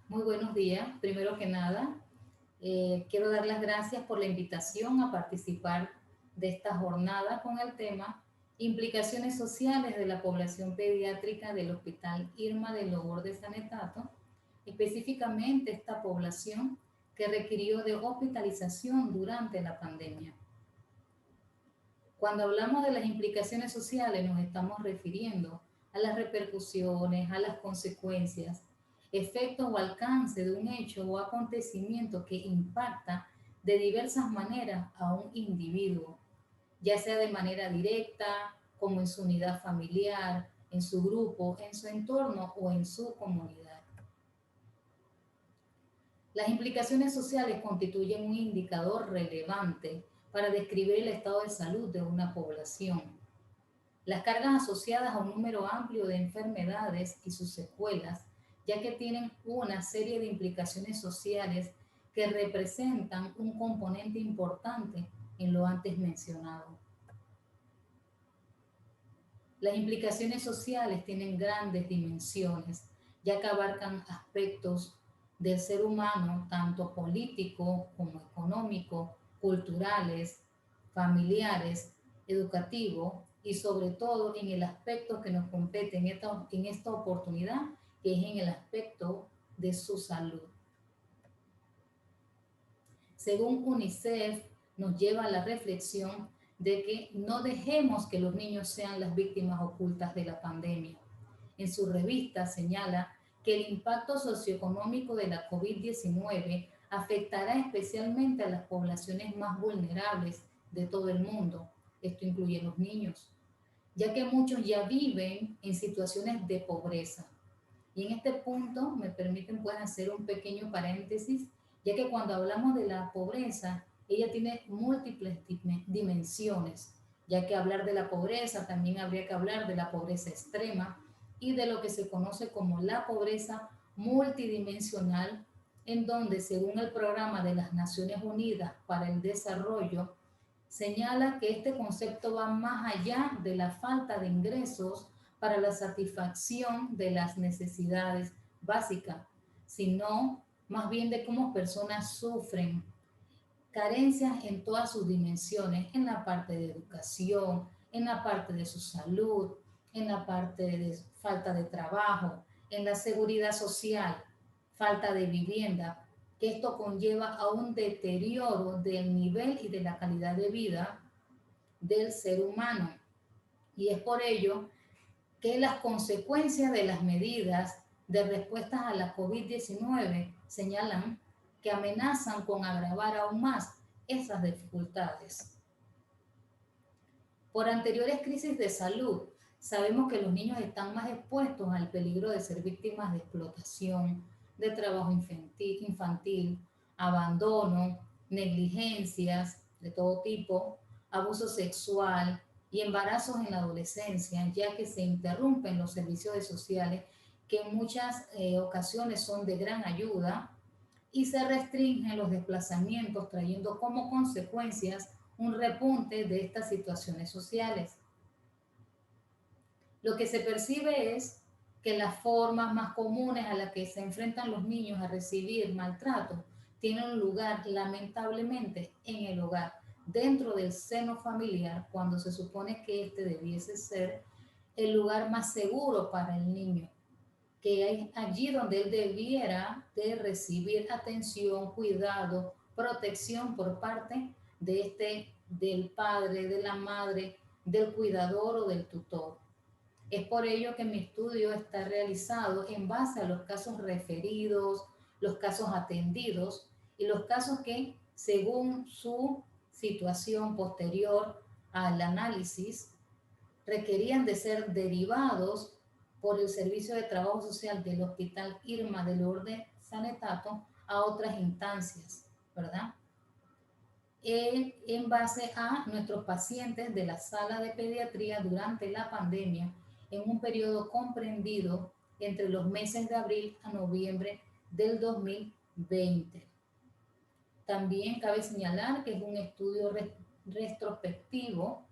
Muy buenos días. Primero que nada, quiero dar las gracias por la invitación a participar de esta jornada con el tema Implicaciones sociales de la población pediátrica del Hospital Irma del Lobor de Sanetato, específicamente esta población que requirió de hospitalización durante la pandemia. Cuando hablamos de las implicaciones sociales nos estamos refiriendo a las repercusiones, a las consecuencias, efectos o alcance de un hecho o acontecimiento que impacta de diversas maneras a un individuo, ya sea de manera directa, como en su unidad familiar, en su grupo, en su entorno o en su comunidad. Las implicaciones sociales constituyen un indicador relevante para describir el estado de salud de una población. Las cargas asociadas a un número amplio de enfermedades y sus secuelas, ya que tienen una serie de implicaciones sociales que representan un componente importante en lo antes mencionado. Las implicaciones sociales tienen grandes dimensiones, ya que abarcan aspectos del ser humano, tanto político como económico, culturales, familiares, educativo y sobre todo en el aspecto que nos compete en esta oportunidad, que es en el aspecto de su salud. Según UNICEF, nos lleva a la reflexión de que no dejemos que los niños sean las víctimas ocultas de la pandemia. En su revista señala que el impacto socioeconómico de la COVID-19 afectará especialmente a las poblaciones más vulnerables de todo el mundo. Esto incluye los niños, ya que muchos ya viven en situaciones de pobreza. Y en este punto me permiten pues hacer un pequeño paréntesis, ya que cuando hablamos de la pobreza, ella tiene múltiples dimensiones, ya que hablar de la pobreza también habría que hablar de la pobreza extrema y de lo que se conoce como la pobreza multidimensional, en donde según el Programa de las Naciones Unidas para el Desarrollo, señala que este concepto va más allá de la falta de ingresos para la satisfacción de las necesidades básicas, sino más bien de cómo personas sufren carencias en todas sus dimensiones, en la parte de educación, en la parte de su salud, en la parte de falta de trabajo, en la seguridad social, falta de vivienda, que esto conlleva a un deterioro del nivel y de la calidad de vida del ser humano. Y es por ello que las consecuencias de las medidas de respuestas a la COVID-19 señalan que amenazan con agravar aún más esas dificultades. Por anteriores crisis de salud, sabemos que los niños están más expuestos al peligro de ser víctimas de explotación, de trabajo infantil, abandono, negligencias de todo tipo, abuso sexual y embarazos en la adolescencia, ya que se interrumpen los servicios sociales que en muchas ocasiones son de gran ayuda y se restringen los desplazamientos, trayendo como consecuencias un repunte de estas situaciones sociales. Lo que se percibe es que las formas más comunes a las que se enfrentan los niños a recibir maltrato tienen lugar lamentablemente en el hogar, dentro del seno familiar, cuando se supone que este debiese ser el lugar más seguro para el niño, que es allí donde él debiera de recibir atención, cuidado, protección por parte del padre, de la madre, del cuidador o del tutor. Es por ello que mi estudio está realizado en base a los casos referidos, los casos atendidos y los casos que, según su situación posterior al análisis, requerían de ser derivados por el Servicio de Trabajo Social del Hospital Irma del Lourdes Sanetato a otras instancias, ¿verdad? En base a nuestros pacientes de la sala de pediatría durante la pandemia, en un periodo comprendido entre los meses de abril a noviembre del 2020. También cabe señalar que es un estudio retrospectivo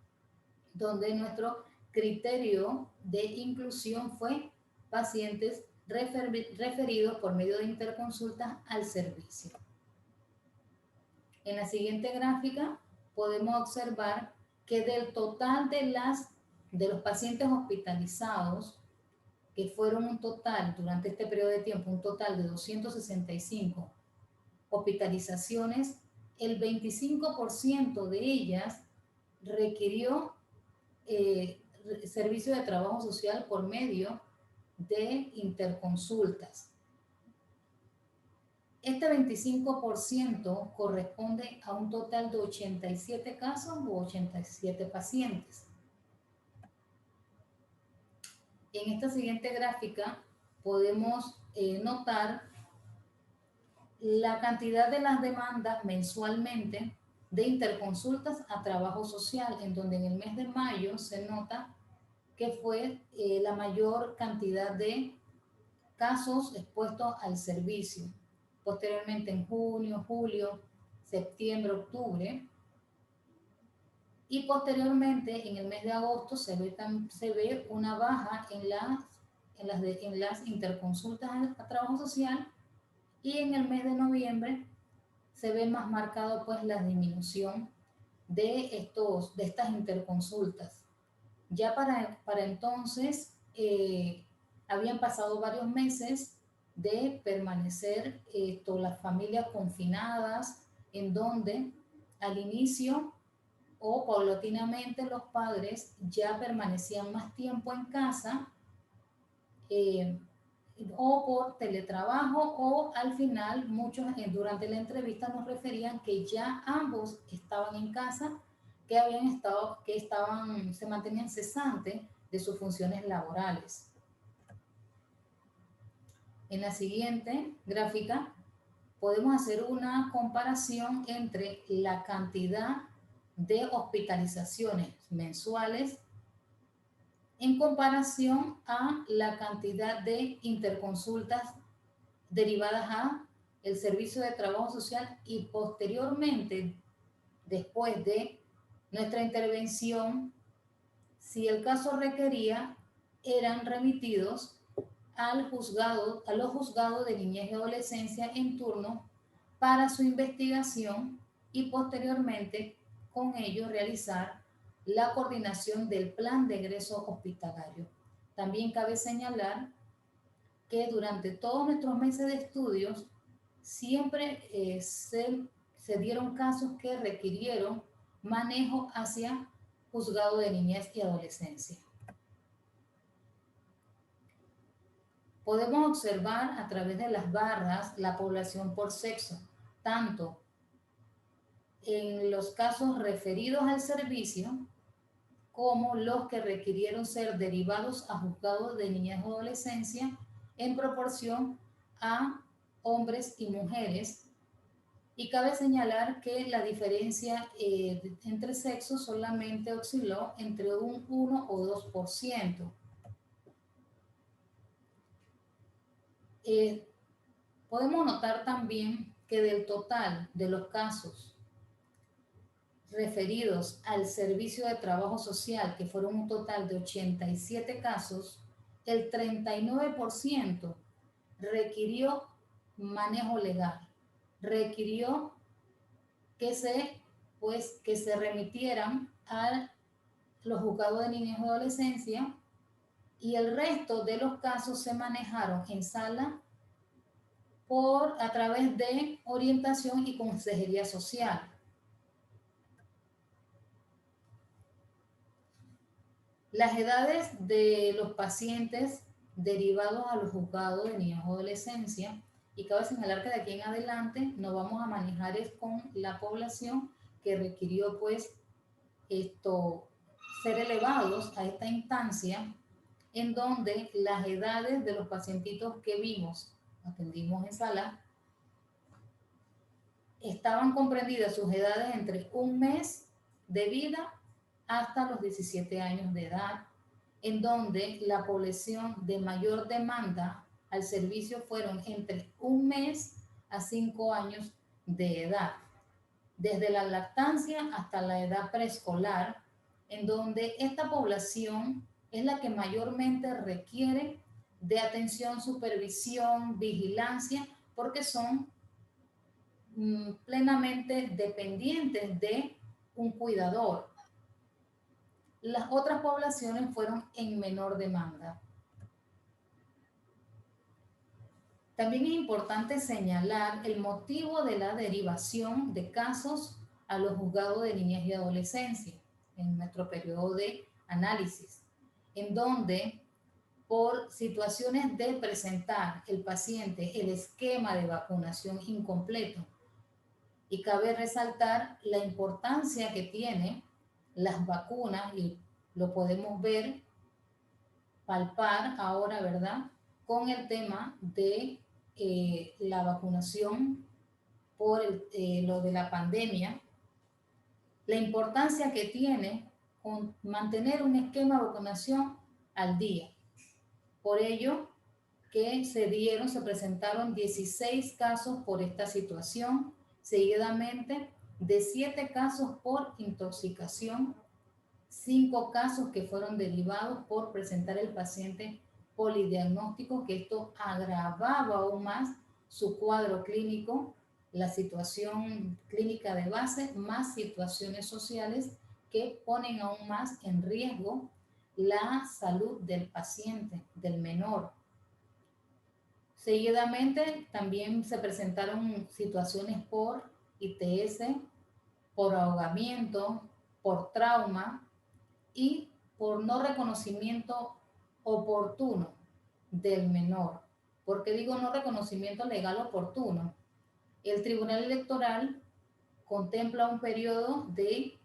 donde nuestro criterio de inclusión fue pacientes referidos por medio de interconsultas al servicio. En la siguiente gráfica podemos observar que del total de los pacientes hospitalizados, que fueron un total durante este periodo de tiempo, un total de 265 hospitalizaciones, el 25% de ellas requirió servicio de trabajo social por medio de interconsultas. Este 25% corresponde a un total de 87 casos o 87 pacientes. En esta siguiente gráfica podemos notar la cantidad de las demandas mensualmente de interconsultas a trabajo social, en donde en el mes de mayo se nota que fue la mayor cantidad de casos expuestos al servicio. Posteriormente en junio, julio, septiembre, octubre, y posteriormente en el mes de agosto se ve una baja en las interconsultas a trabajo social, y en el mes de noviembre se ve más marcado pues la disminución de estas interconsultas. Ya para entonces habían pasado varios meses de permanecer las familias confinadas, en donde al inicio o paulatinamente los padres ya permanecían más tiempo en casa, o por teletrabajo, o al final muchos durante la entrevista nos referían que ya ambos estaban en casa, se mantenían cesantes de sus funciones laborales. En la siguiente gráfica podemos hacer una comparación entre la cantidad de hospitalizaciones mensuales en comparación a la cantidad de interconsultas derivadas a el servicio de trabajo social, y posteriormente, después de nuestra intervención, si el caso requería, eran remitidos a los juzgados de niñez y adolescencia en turno para su investigación, y posteriormente con ello realizar la coordinación del plan de egreso hospitalario. También cabe señalar que durante todos nuestros meses de estudios siempre se dieron casos que requirieron manejo hacia juzgado de niñez y adolescencia. Podemos observar a través de las barras la población por sexo, tanto en los casos referidos al servicio como los que requirieron ser derivados a juzgados de niñez o adolescencia, en proporción a hombres y mujeres. Y cabe señalar que la diferencia entre sexos solamente osciló entre un 1 o 2%. Podemos notar también que del total de los casos referidos al servicio de trabajo social, que fueron un total de 87 casos, el 39% requirió manejo legal, requirió que se remitieran a los juzgados de niñez y adolescencia, y el resto de los casos se manejaron en sala a través de orientación y consejería social. Las edades de los pacientes derivados a los juzgados de niñez y adolescencia, y cabe señalar que de aquí en adelante nos vamos a manejar con la población que requirió ser elevados a esta instancia, en donde las edades de los pacientitos que atendimos en sala, estaban comprendidas sus edades entre un mes de vida hasta los 17 años de edad, en donde la población de mayor demanda al servicio fueron entre un mes a 5 años de edad, desde la lactancia hasta la edad preescolar, en donde esta población es la que mayormente requiere de atención, supervisión, vigilancia, porque son plenamente dependientes de un cuidador. Las otras poblaciones fueron en menor demanda. También es importante señalar el motivo de la derivación de casos a los juzgados de niñez y adolescencia en nuestro periodo de análisis, en donde por situaciones de presentar el paciente el esquema de vacunación incompleto. Y cabe resaltar la importancia que tiene las vacunas, y lo podemos ver, palpar ahora, ¿verdad? Con el tema de la vacunación por lo de la pandemia, la importancia que tiene con mantener un esquema de vacunación al día. Por ello que se presentaron 16 casos por esta situación, seguidamente de 7 casos por intoxicación, 5 casos que fueron derivados por presentar el paciente polidiagnóstico, que esto agravaba aún más su cuadro clínico, la situación clínica de base, más situaciones sociales que ponen aún más en riesgo la salud del paciente, del menor. Seguidamente también se presentaron situaciones por ITS, por ahogamiento, por trauma y por no reconocimiento oportuno del menor. ¿Por qué digo no reconocimiento legal oportuno? El Tribunal Electoral contempla un periodo de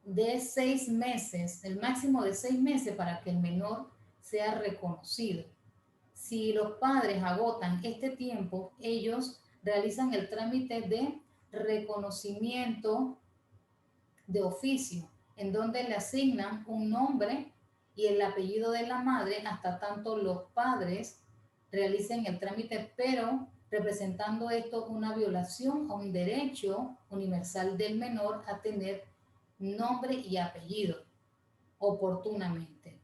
6 meses, el máximo de 6 meses para que el menor sea reconocido. Si los padres agotan este tiempo, ellos realizan el trámite de reconocimiento de oficio, en donde le asignan un nombre y el apellido de la madre hasta tanto los padres realicen el trámite, pero representando esto una violación a un derecho universal del menor a tener nombre y apellido oportunamente.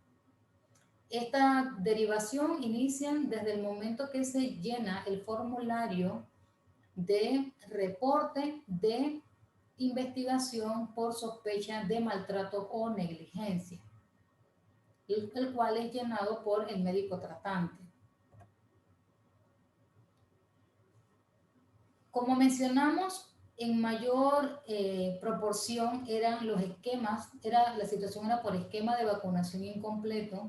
Esta derivación inicia desde el momento que se llena el formulario de reporte de investigación por sospecha de maltrato o negligencia, el cual es llenado por el médico tratante. Como mencionamos, en mayor proporción eran los esquemas, la situación era por esquema de vacunación incompleto.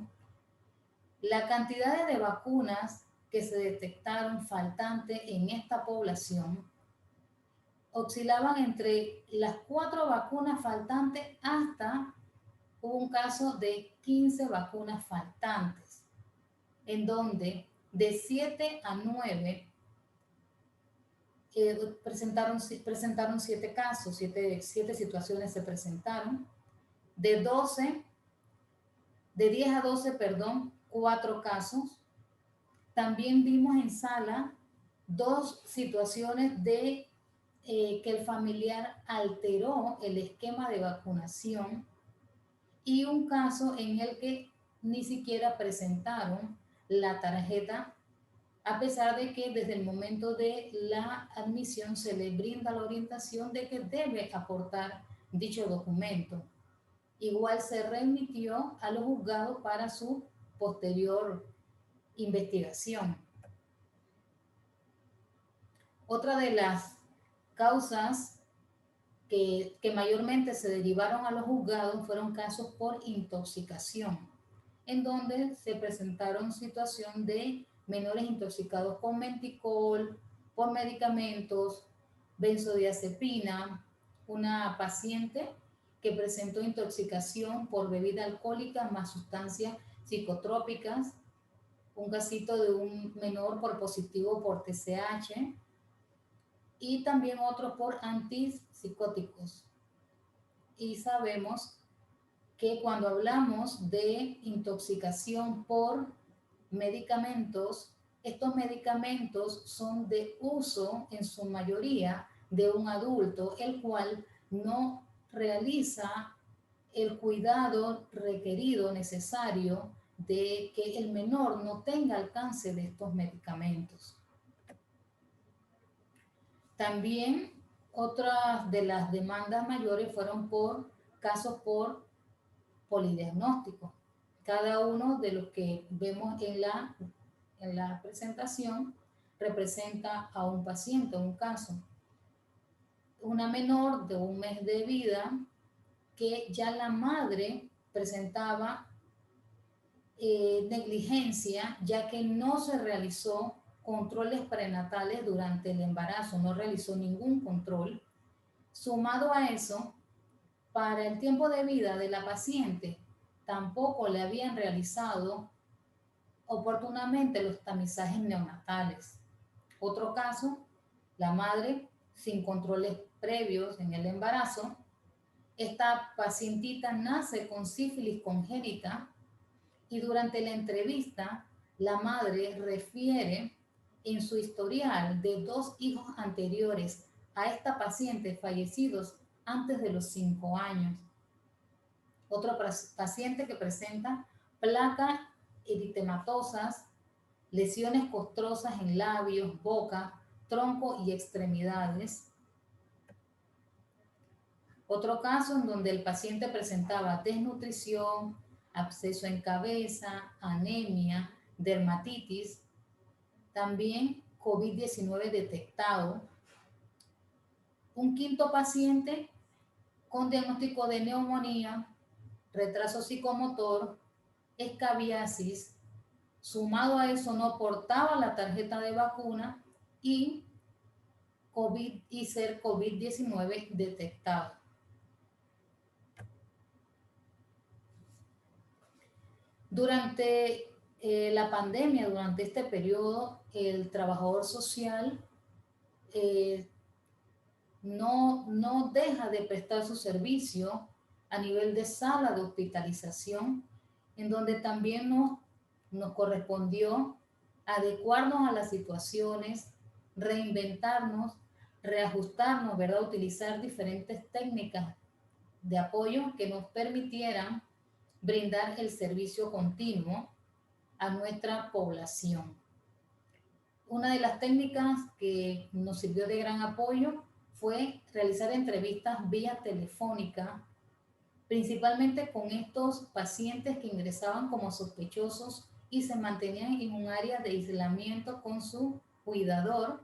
La cantidad de vacunas que se detectaron faltantes en esta población oscilaban entre las 4 vacunas faltantes hasta un caso de 15 vacunas faltantes, en donde de 7 a 9 presentaron 7 casos, 7 situaciones se presentaron. De 10 a 12, perdón, 4 casos. También vimos en sala 2 situaciones de que el familiar alteró el esquema de vacunación y un caso en el que ni siquiera presentaron la tarjeta, a pesar de que desde el momento de la admisión se le brinda la orientación de que debe aportar dicho documento. Igual se remitió a los juzgados para su posterior investigación. Otra de las causas que mayormente se derivaron a los juzgados fueron casos por intoxicación, en donde se presentaron situación de menores intoxicados con menticol, por medicamentos, benzodiazepina, una paciente que presentó intoxicación por bebida alcohólica más sustancias psicotrópicas, un casito de un menor por positivo por TCH, y también otros por antipsicóticos. Y sabemos que cuando hablamos de intoxicación por medicamentos, estos medicamentos son de uso en su mayoría de un adulto, el cual no realiza el cuidado requerido, necesario de que el menor no tenga alcance de estos medicamentos. También otras de las demandas mayores fueron por casos por polidiagnóstico. Cada uno de los que vemos en la presentación representa a un paciente, un caso. Una menor de 1 mes de vida que ya la madre presentaba negligencia, ya que no se realizó controles prenatales durante el embarazo, no realizó ningún control. Sumado a eso, para el tiempo de vida de la paciente, tampoco le habían realizado oportunamente los tamizajes neonatales. Otro caso, la madre sin controles previos en el embarazo. Esta pacientita nace con sífilis congénita y durante la entrevista la madre refiere en su historial de 2 hijos anteriores a esta paciente fallecidos antes de los 5 años. Otro paciente que presenta placas eritematosas, lesiones costrosas en labios, boca, tronco y extremidades. Otro caso en donde el paciente presentaba desnutrición, absceso en cabeza, anemia, dermatitis, también COVID-19 detectado. Un quinto paciente con diagnóstico de neumonía, retraso psicomotor, escabiasis, sumado a eso no portaba la tarjeta de vacuna y ser COVID-19 detectado. Durante la pandemia, durante este periodo, el trabajador social no deja de prestar su servicio a nivel de sala de hospitalización, en donde también nos correspondió adecuarnos a las situaciones, reinventarnos, reajustarnos, ¿verdad? Utilizar diferentes técnicas de apoyo que nos permitieran brindar el servicio continuo a nuestra población. Una de las técnicas que nos sirvió de gran apoyo fue realizar entrevistas vía telefónica, principalmente con estos pacientes que ingresaban como sospechosos y se mantenían en un área de aislamiento con su cuidador.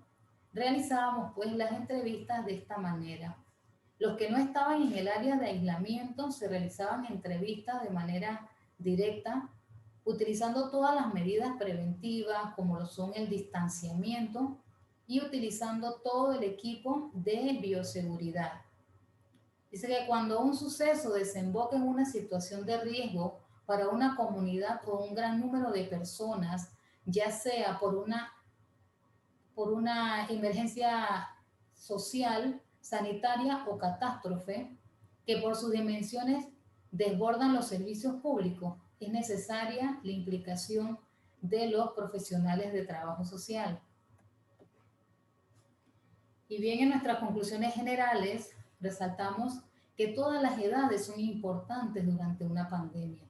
Realizábamos pues las entrevistas de esta manera. Los que no estaban en el área de aislamiento se realizaban entrevistas de manera directa, utilizando todas las medidas preventivas como lo son el distanciamiento y utilizando todo el equipo de bioseguridad. Dice que cuando un suceso desemboca en una situación de riesgo para una comunidad o un gran número de personas, ya sea por una emergencia social, sanitaria o catástrofe, que por sus dimensiones desbordan los servicios públicos, es necesaria la implicación de los profesionales de trabajo social. Y bien, en nuestras conclusiones generales, resaltamos que todas las edades son importantes durante una pandemia.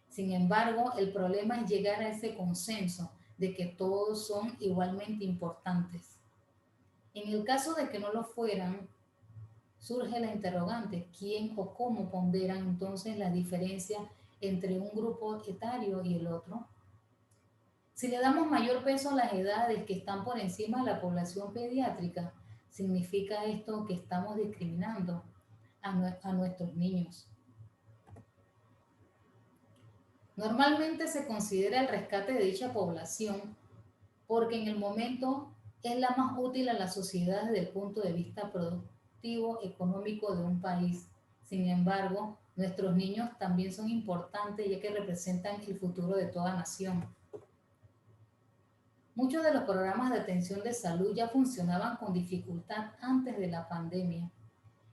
Sin embargo, el problema es llegar a ese consenso de que todos son igualmente importantes. En el caso de que no lo fueran, surge la interrogante, ¿quién o cómo ponderan entonces la diferencia entre un grupo etario y el otro? Si le damos mayor peso a las edades que están por encima de la población pediátrica, ¿significa esto que estamos discriminando a nuestros niños? Normalmente se considera el rescate de dicha población porque en el momento es la más útil a la sociedad desde el punto de vista productivo, económico de un país. Sin embargo, nuestros niños también son importantes ya que representan el futuro de toda nación. Muchos de los programas de atención de salud ya funcionaban con dificultad antes de la pandemia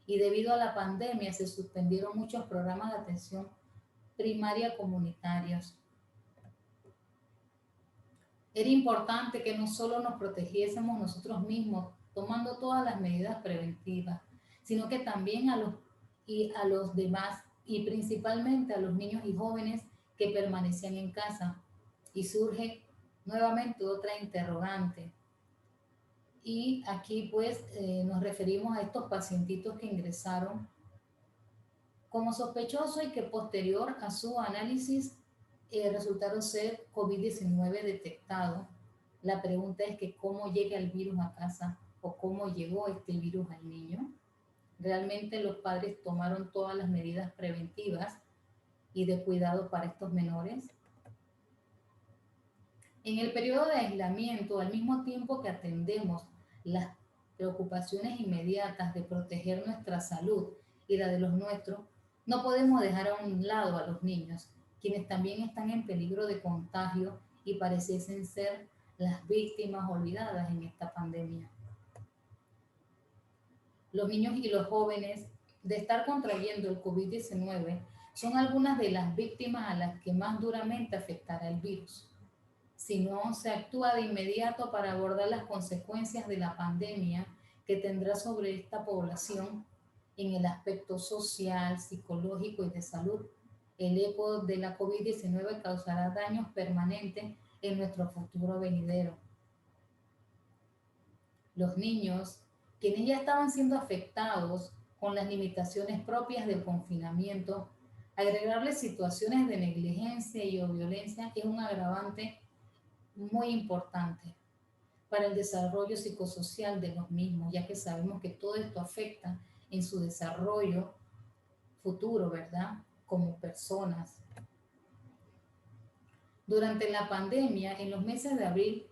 y debido a la pandemia se suspendieron muchos programas de atención primaria comunitarios. Era importante que no solo nos protegiésemos nosotros mismos tomando todas las medidas preventivas, sino que también a los demás y principalmente a los niños y jóvenes que permanecían en casa. Y surge nuevamente otra interrogante. Y aquí pues nos referimos a estos pacientitos que ingresaron como sospechosos y que posterior a su análisis resultaron ser COVID-19 detectado. La pregunta es que cómo llega el virus a casa o cómo llegó este virus al niño. Realmente los padres tomaron todas las medidas preventivas y de cuidado para estos menores. En el periodo de aislamiento, al mismo tiempo que atendemos las preocupaciones inmediatas de proteger nuestra salud y la de los nuestros, no podemos dejar a un lado a los niños, quienes también están en peligro de contagio y pareciesen ser las víctimas olvidadas en esta pandemia. Los niños y los jóvenes de estar contrayendo el COVID-19 son algunas de las víctimas a las que más duramente afectará el virus. Si no se actúa de inmediato para abordar las consecuencias de la pandemia que tendrá sobre esta población en el aspecto social, psicológico y de salud, el eco de la COVID-19 causará daños permanentes en nuestro futuro venidero. Los niños, quienes ya estaban siendo afectados con las limitaciones propias del confinamiento, agregarles situaciones de negligencia y o violencia es un agravante muy importante para el desarrollo psicosocial de los mismos, ya que sabemos que todo esto afecta en su desarrollo futuro, ¿verdad? Como personas. Durante la pandemia, en los meses de abril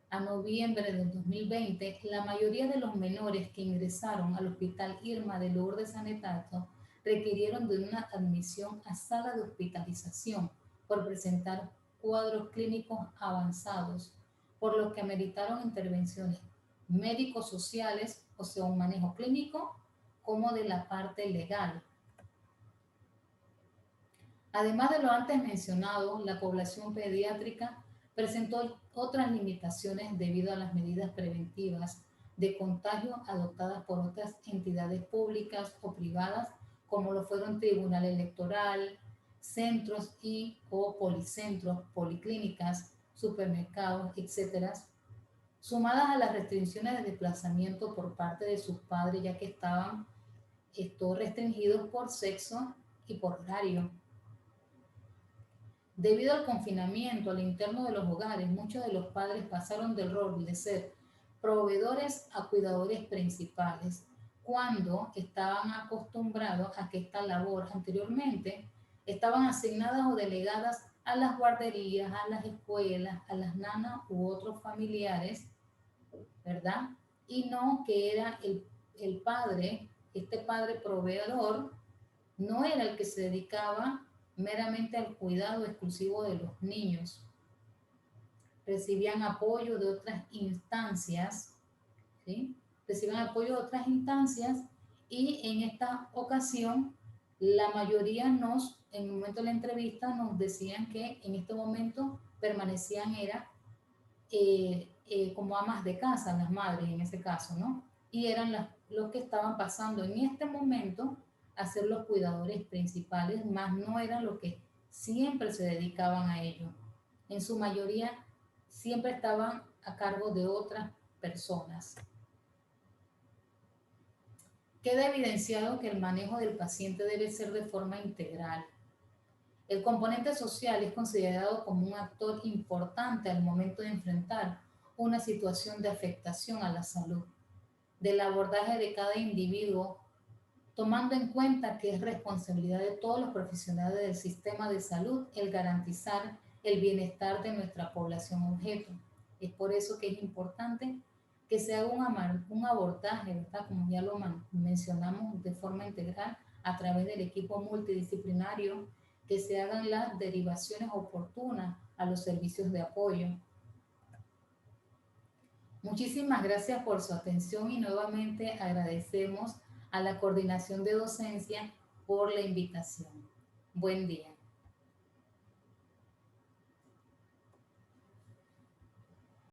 a noviembre del 2020, la mayoría de los menores que ingresaron al Hospital Irma de Lourdes San Etato requirieron de una admisión a sala de hospitalización por presentar cuadros clínicos avanzados, por lo que ameritaron intervenciones médicos sociales, o sea, un manejo clínico, como de la parte legal. Además de lo antes mencionado, la población pediátrica presentó otras limitaciones debido a las medidas preventivas de contagio adoptadas por otras entidades públicas o privadas, como lo fueron Tribunal Electoral, centros y o policentros, policlínicas, supermercados, etc., sumadas a las restricciones de desplazamiento por parte de sus padres, ya que estaban restringidos por sexo y por horario. Debido al confinamiento al interno de los hogares, muchos de los padres pasaron del rol de ser proveedores a cuidadores principales, cuando estaban acostumbrados a que esta labor anteriormente estaban asignadas o delegadas a las guarderías, a las escuelas, a las nanas u otros familiares, ¿verdad? Y no que era el padre, este padre proveedor, no era el que se dedicaba meramente al cuidado exclusivo de los niños. Recibían apoyo de otras instancias, ¿sí? Recibían apoyo de otras instancias y en esta ocasión la mayoría en el momento de la entrevista nos decían que en este momento permanecían como amas de casa, las madres en ese caso, ¿no? Y eran los que estaban pasando en este momento a ser los cuidadores principales, más no eran los que siempre se dedicaban a ello. En su mayoría siempre estaban a cargo de otras personas. Queda evidenciado que el manejo del paciente debe ser de forma integral. El componente social es considerado como un actor importante al momento de enfrentar una situación de afectación a la salud, del abordaje de cada individuo, tomando en cuenta que es responsabilidad de todos los profesionales del sistema de salud el garantizar el bienestar de nuestra población objeto. Es por eso que es importante que se haga un abordaje, ¿verdad? Como ya lo mencionamos, de forma integral a través del equipo multidisciplinario, que se hagan las derivaciones oportunas a los servicios de apoyo. Muchísimas gracias por su atención y nuevamente agradecemos a la Coordinación de Docencia por la invitación. Buen día.